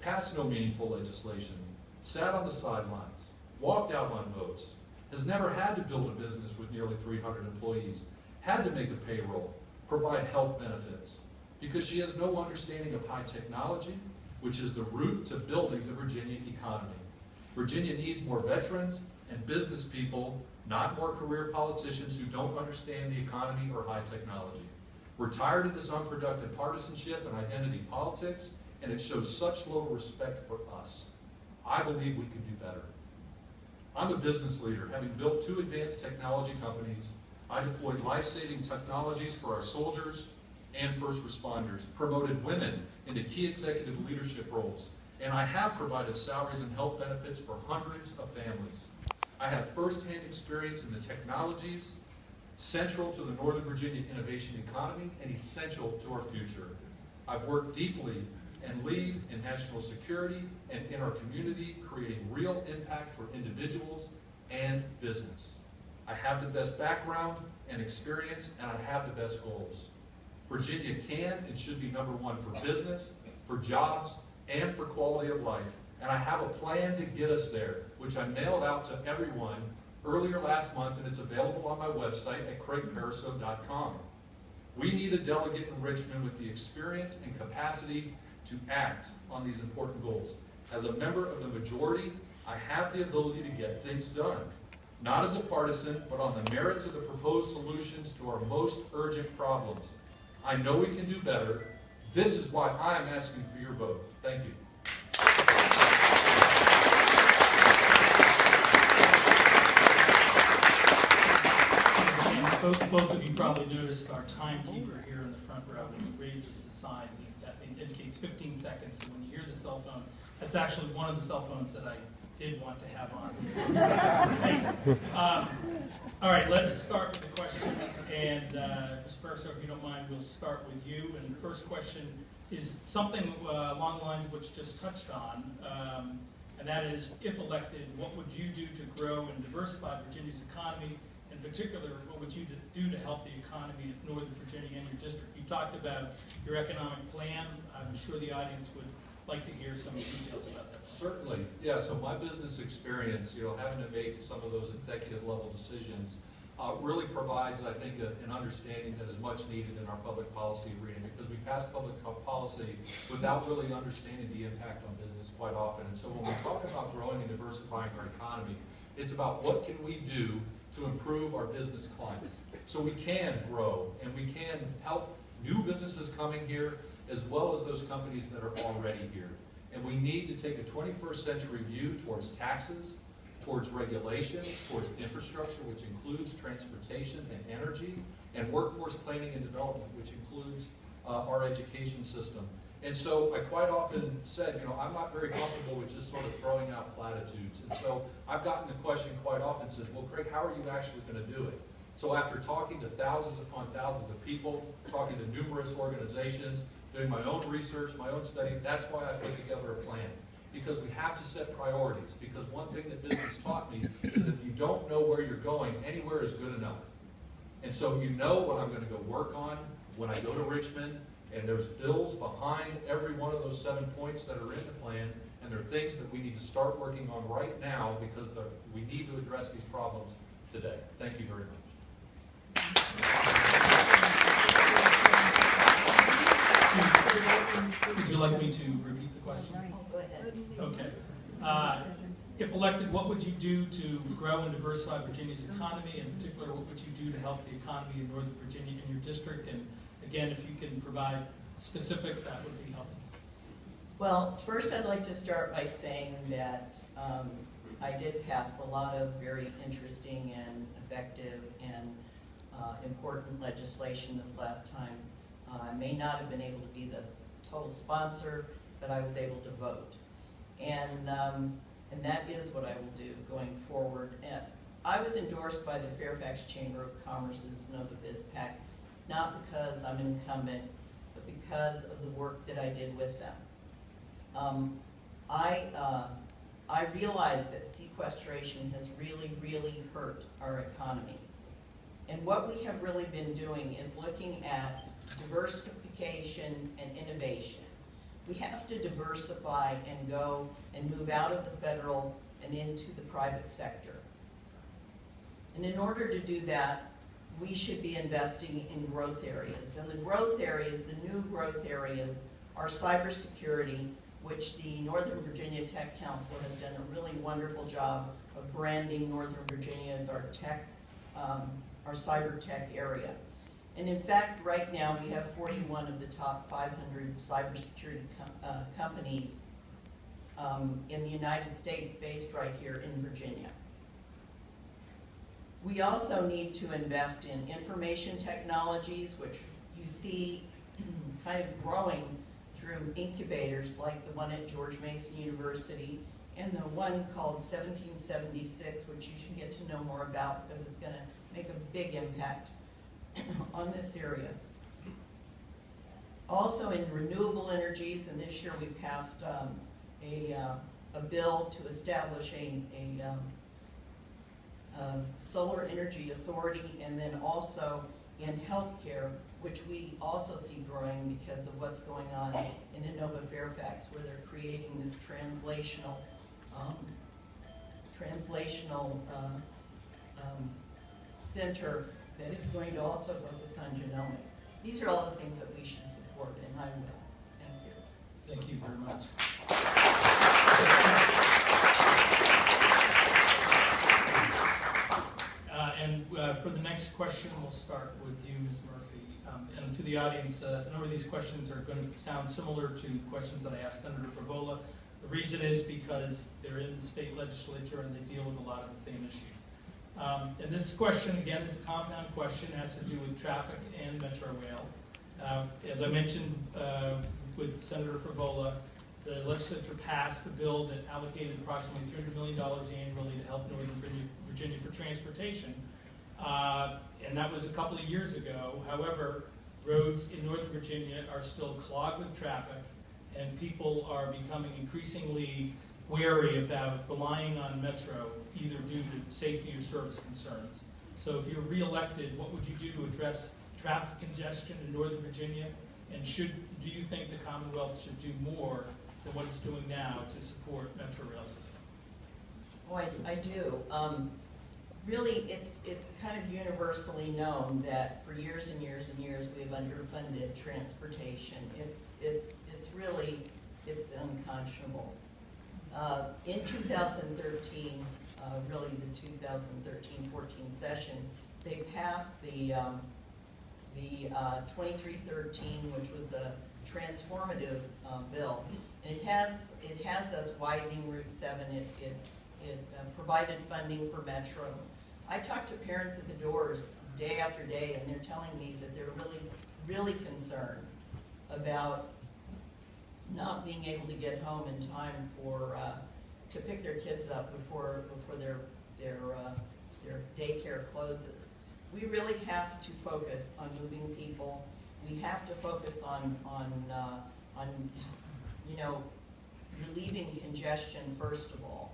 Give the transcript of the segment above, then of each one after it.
passed no meaningful legislation, sat on the sidelines, walked out on votes, has never had to build a business with nearly 300 employees, had to make a payroll, provide health benefits, because she has no understanding of high technology, which is the root to building the Virginia economy. Virginia needs more veterans and business people, not more career politicians who don't understand the economy or high technology. We're tired of this unproductive partisanship and identity politics, and it shows such little respect for us. I believe we can do better. I'm a business leader, having built 2 advanced technology companies. I deployed life-saving technologies for our soldiers and first responders, promoted women into key executive leadership roles, and I have provided salaries and health benefits for hundreds of families. I have firsthand experience in the technologies central to the Northern Virginia innovation economy and essential to our future. I've worked deeply and lead in national security and in our community, creating real impact for individuals and business. I have the best background and experience, and I have the best goals. Virginia can and should be #1 for business, for jobs, and for quality of life, and I have a plan to get us there, which I mailed out to everyone earlier last month, and it's available on my website at craigparaso.com. We need a delegate in Richmond with the experience and capacity to act on these important goals. As a member of the majority, I have the ability to get things done, not as a partisan, but on the merits of the proposed solutions to our most urgent problems. I know we can do better. This is why I am asking for your vote. Thank you. Both of you probably noticed our timekeeper here in the front row, when he raises the sign, that indicates 15 seconds. So when you hear the cell phone, that's actually one of the cell phones that I did want to have on. All right, let's start with the questions. And Ms. Purser, if you don't mind, we'll start with you. And the first question is something along the lines of what you just touched on, and that is, if elected, what would you do to grow and diversify Virginia's economy? In particular, what would you do to help the economy of Northern Virginia and your district? You talked about your economic plan. I'm sure the audience would like to hear some details about that. Certainly, yeah. So my business experience, having to make some of those executive level decisions, really provides, I think, an understanding that is much needed in our public policy arena, because we pass public policy without really understanding the impact on business quite often. And so when we talk about growing and diversifying our economy, it's about what can we do to improve our business climate so we can grow and we can help new businesses coming here as well as those companies that are already here. And we need to take a 21st century view towards taxes, towards regulations, towards infrastructure, which includes transportation and energy, and workforce planning and development, which includes our education system. And so I quite often said, I'm not very comfortable with just sort of throwing out platitudes. And so I've gotten the question quite often, says, well, Craig, how are you actually going to do it? So after talking to thousands upon thousands of people, talking to numerous organizations, doing my own research, my own study, that's why I put together a plan. Because we have to set priorities. Because one thing that business taught me is that if you don't know where you're going, anywhere is good enough. And so you know what I'm going to go work on when I go to Richmond, and there's bills behind every one of those 7 points that are in the plan, and there are things that we need to start working on right now because we need to address these problems today. Thank you very much. Would you like me to repeat the question? Go ahead. Okay. If elected, what would you do to grow and diversify Virginia's economy? In particular, what would you do to help the economy in Northern Virginia and your district? And again, if you can provide specifics, that would be helpful. Well, first I'd like to start by saying that I did pass a lot of very interesting and effective and important legislation this last time. I may not have been able to be the total sponsor, but I was able to vote. And that is what I will do going forward. And I was endorsed by the Fairfax Chamber of Commerce's NovaBiz PAC, not because I'm an incumbent, but because of the work that I did with them. I realize that sequestration has really, really hurt our economy. And what we have really been doing is looking at diversification and innovation. We have to diversify and go and move out of the federal and into the private sector. And in order to do that, we should be investing in growth areas. And the growth areas, the new growth areas, are cybersecurity, which the Northern Virginia Tech Council has done a really wonderful job of branding Northern Virginia as our tech, our cyber tech area. And in fact, right now we have 41 of the top 500 cybersecurity companies in the United States based right here in Virginia. We also need to invest in information technologies, which you see kind of growing through incubators like the one at George Mason University and the one called 1776, which you should get to know more about because it's going to make a big impact on this area. Also in renewable energies, and this year we passed a bill to establish a solar energy authority, and then also in healthcare, which we also see growing because of what's going on in Inova Fairfax, where they're creating this translational center that is going to also focus on genomics. These are all the things that we should support, and I will. Thank you. Thank you very much. For the next question, we'll start with you, Ms. Murphy. And to the audience, a number of these questions are going to sound similar to questions that I asked Senator Favola. The reason is because they're in the state legislature and they deal with a lot of the same issues. And this question, again, is a compound question. It has to do with traffic and Metro Rail. As I mentioned with Senator Favola, the legislature passed a bill that allocated approximately $300 million annually to help Northern Virginia for transportation. And that was a couple of years ago. However, roads in Northern Virginia are still clogged with traffic, and people are becoming increasingly wary about relying on Metro, either due to safety or service concerns. So if you're re-elected, what would you do to address traffic congestion in Northern Virginia? And do you think the Commonwealth should do more than what it's doing now to support Metro Rail system? Oh, I do. Really, it's kind of universally known that for years and years and years we've underfunded transportation. It's really unconscionable. In 2013, really the 2013-14 session, they passed the 2313, which was a transformative bill, and it has us widening Route 7. It provided funding for Metro. I talk to parents at the doors day after day, and they're telling me that they're really concerned about not being able to get home in time for to pick their kids up before their daycare closes. We really have to focus on moving people. We have to focus on you know, relieving congestion first of all.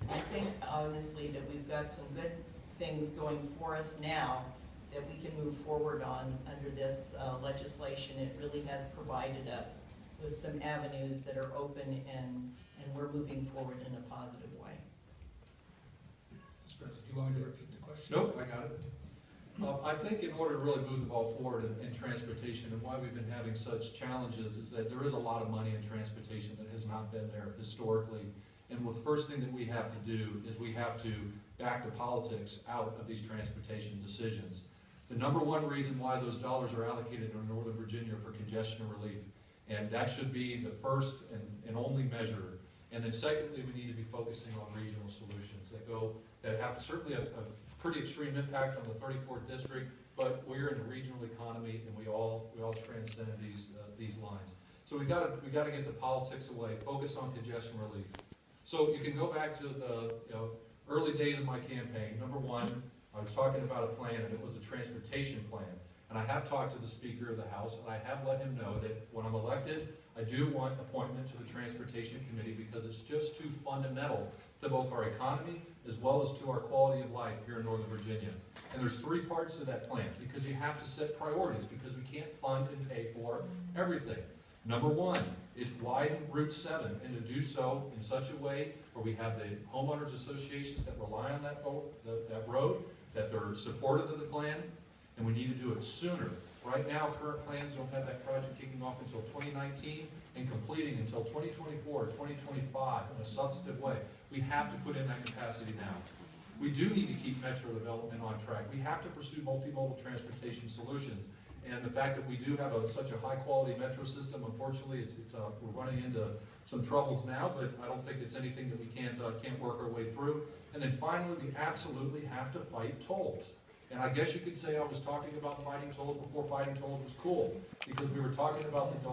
I think honestly that we've got some good things going for us now that we can move forward on under this legislation. It really has provided us with some avenues that are open, and we're moving forward in a positive way. Mr. President, do you want me to repeat the question? Nope, I got it. I think in order to really move the ball forward in transportation, and why we've been having such challenges, is that there is a lot of money in transportation that has not been there historically. And the first thing that we have to do is we have to back the politics out of these transportation decisions. The number one reason why those dollars are allocated in Northern Virginia for congestion relief, and that should be the first and only measure. And then secondly, we need to be focusing on regional solutions that have certainly a pretty extreme impact on the 34th district, but we're in a regional economy and we all transcend these lines. So we got to get the politics away, focus on congestion relief. So you can go back to the early days of my campaign. Number one, I was talking about a plan, and it was a transportation plan. And I have talked to the Speaker of the House, and I have let him know that when I'm elected, I do want appointment to the Transportation Committee because it's just too fundamental to both our economy as well as to our quality of life here in Northern Virginia. And there's three parts to that plan, because you have to set priorities, because we can't fund and pay for everything. Number one, it's widen Route 7, and to do so in such a way where we have the homeowners associations that rely on that road, that they're supportive of the plan, and we need to do it sooner. Right now, current plans don't have that project kicking off until 2019 and completing until 2024 or 2025 in a substantive way. We have to put in that capacity now. We do need to keep metro development on track. We have to pursue multimodal transportation solutions. And the fact that we do have such a high-quality metro system, unfortunately, we're running into some troubles now, but I don't think it's anything that we can't work our way through. And then finally, we absolutely have to fight tolls. And I guess you could say I was talking about fighting tolls before fighting tolls was cool, because we were talking about the